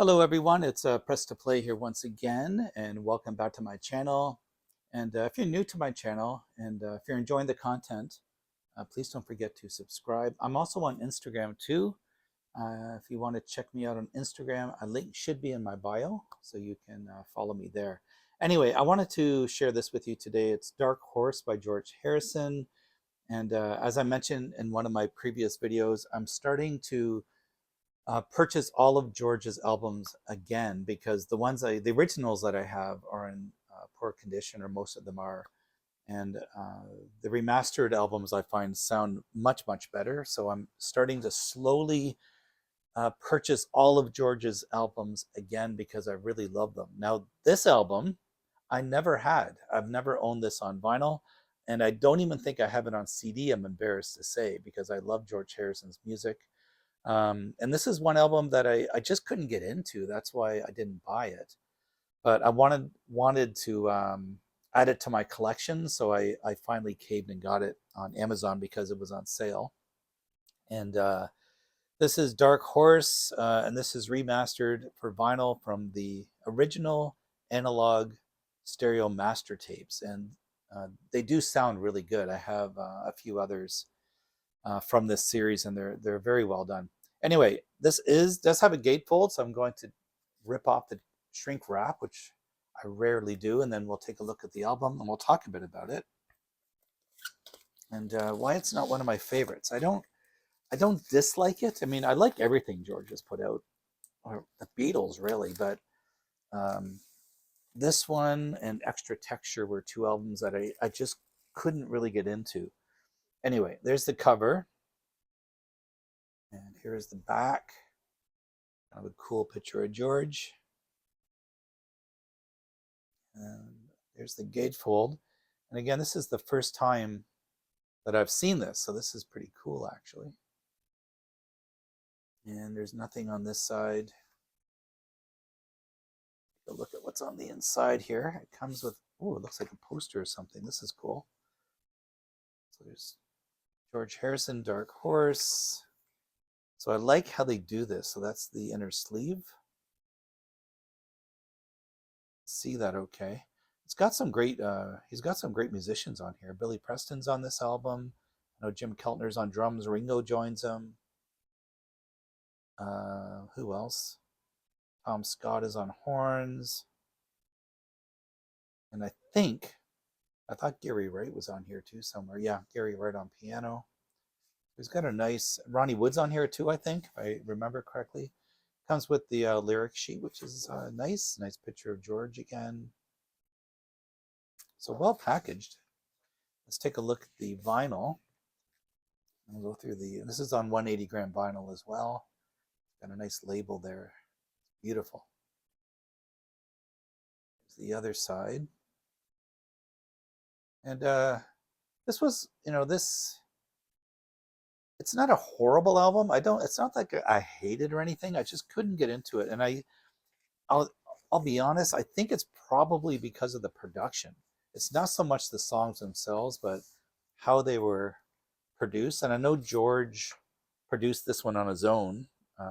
Hello everyone, it's Press to Play here once again, and welcome back to my channel. And if you're new to my channel, and if you're enjoying the content, please don't forget to subscribe. I'm also on Instagram too. If you want to check me out on Instagram, a link should be in my bio, so you can follow me there. Anyway, I wanted to share this with you today. It's Dark Horse by George Harrison. And as I mentioned in one of my previous videos, I'm starting to purchase all of George's albums again because the originals that I have are in poor condition, or most of them are, and the remastered albums I find sound much better. So I'm starting to slowly purchase all of George's albums again because I really love them. Now this album I never had. I've never owned this on vinyl. And I don't even think I have it on CD, I'm embarrassed to say, because I love George Harrison's music. And this is one album that I just couldn't get into. That's why I didn't buy it. But I wanted to add it to my collection, so I finally caved and got it on Amazon because it was on sale. And this is Dark Horse, and this is remastered for vinyl from the original analog stereo master tapes, and they do sound really good. I have a few others from this series, and they're very well done. Anyway, does have a gatefold, so I'm going to rip off the shrink wrap, which I rarely do, and then we'll take a look at the album and we'll talk a bit about it and why it's not one of my favorites. I don't dislike it. I mean, I like everything George has put out, or the Beatles really, but um, this one and Extra Texture were two albums that I just couldn't really get into. Anyway, there's the cover. And here's the back. Kind of a cool picture of George. And there's the gatefold. And again, this is the first time that I've seen this, so this is pretty cool actually. And there's nothing on this side. Take a look at what's on the inside here. It comes with, oh, it looks like a poster or something. This is cool. So there's George Harrison, Dark Horse. So I like how they do this. So that's the inner sleeve. See that okay. It's got some great he's got some great musicians on here. Billy Preston's on this album. I know Jim Keltner's on drums. Ringo joins him. Who else? Tom Scott is on horns. And I thought Gary Wright was on here too somewhere. Yeah, Gary Wright on piano. He's got a nice Ronnie Wood's on here too, I think, if I remember correctly. Comes with the lyric sheet, which is nice. Nice picture of George again. So well packaged. Let's take a look at the vinyl. We'll go through this is on 180 gram vinyl as well. Got a nice label there. Beautiful. Here's the other side. And this was, it's not a horrible album. It's not like I hate it or anything. I just couldn't get into it. And I'll, I'll be honest, I think it's probably because of the production. It's not so much the songs themselves, but how they were produced. And I know George produced this one on his own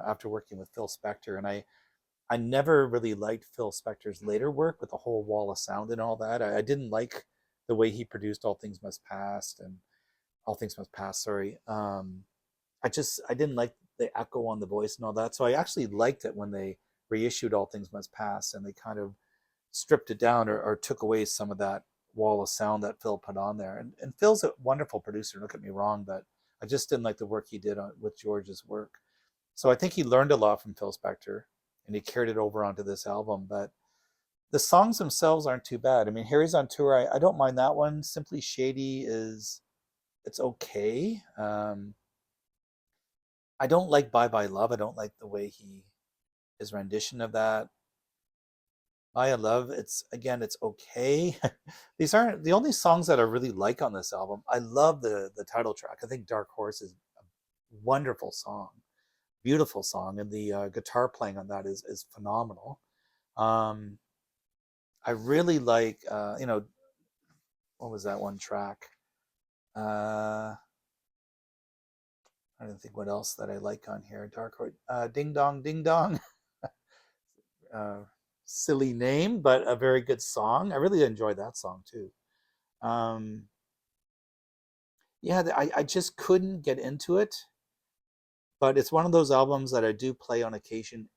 after working with Phil Spector. And I never really liked Phil Spector's later work with the whole wall of sound and all that. I didn't like the way he produced All Things Must Pass and All Things Must Pass, sorry. I didn't like the echo on the voice and all that. So I actually liked it when they reissued All Things Must Pass and they kind of stripped it down, or took away some of that wall of sound that Phil put on there. And Phil's a wonderful producer, don't get me wrong, but I just didn't like the work he did with George's work. So I think he learned a lot from Phil Spector and he carried it over onto this album. But the songs themselves aren't too bad. I mean, Harry's on Tour, I don't mind that one. Simply Shady it's okay. I don't like Bye Bye Love. I don't like the way his rendition of that. Maya Love, it's okay. These aren't the only songs that I really like on this album. I love the title track. I think Dark Horse is a wonderful song, beautiful song, and the guitar playing on that is phenomenal. Um, I really like what was that one track? I don't think what else that I like on here. Dark Horse, Ding Dong Ding Dong. uh, silly name, but a very good song. I really enjoyed that song too. Um, yeah, I just couldn't get into it, but it's one of those albums that I do play on occasion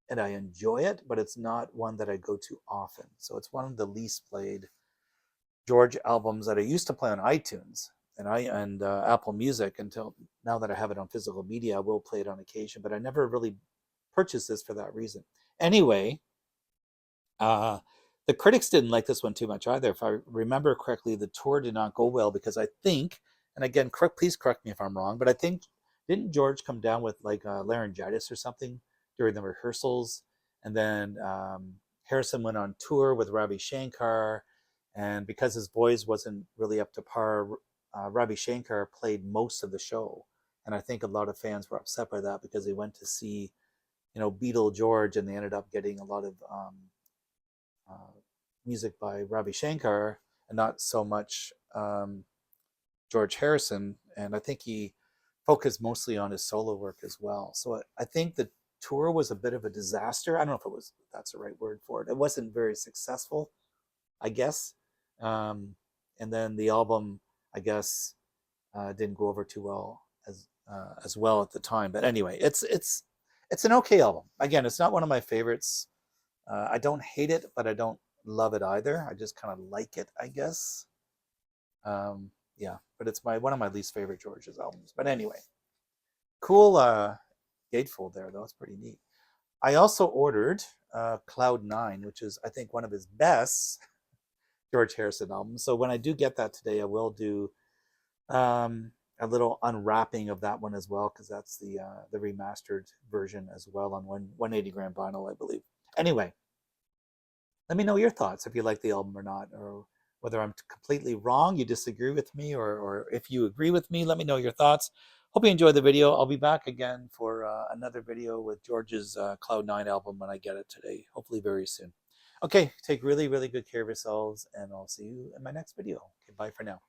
and I enjoy it, but it's not one that I go to often. So it's one of the least played George albums that I used to play on iTunes and Apple Music until now that I have it on physical media. I will play it on occasion, but I never really purchased this for that reason. Anyway, uh, the critics didn't like this one too much either. If I remember correctly, the tour did not go well because I think, and again, please correct me if I'm wrong, but I think didn't George come down with like laryngitis or something during the rehearsals, and then Harrison went on tour with Ravi Shankar, and because his voice wasn't really up to par, Ravi Shankar played most of the show, and I think a lot of fans were upset by that because they went to see, Beatle George, and they ended up getting a lot of uh, music by Ravi Shankar and not so much George Harrison. And I think he focused mostly on his solo work as well. So I think the tour was a bit of a disaster. I don't know if that's the right word for it. It wasn't very successful, I guess. Um, and then the album, I guess, didn't go over too well as well at the time. But anyway, it's an okay album. Again, it's not one of my favorites. I don't hate it, but I don't love it either. I just kind of like it, I guess. Yeah, but it's my one of my least favorite George's albums. But anyway, cool gatefold there though. It's pretty neat. I also ordered Cloud Nine, which is I think one of his best George Harrison albums. So when I do get that today, I will do a little unwrapping of that one as well because that's the remastered version as well on 180 gram vinyl, I believe. Anyway, let me know your thoughts if you like the album or not, or whether I'm completely wrong, you disagree with me, or if you agree with me, let me know your thoughts. Hope you enjoyed the video. I'll be back again for another video with George's Cloud 9 album when I get it today, hopefully very soon. Okay, take really, really good care of yourselves, and I'll see you in my next video. Okay, bye for now.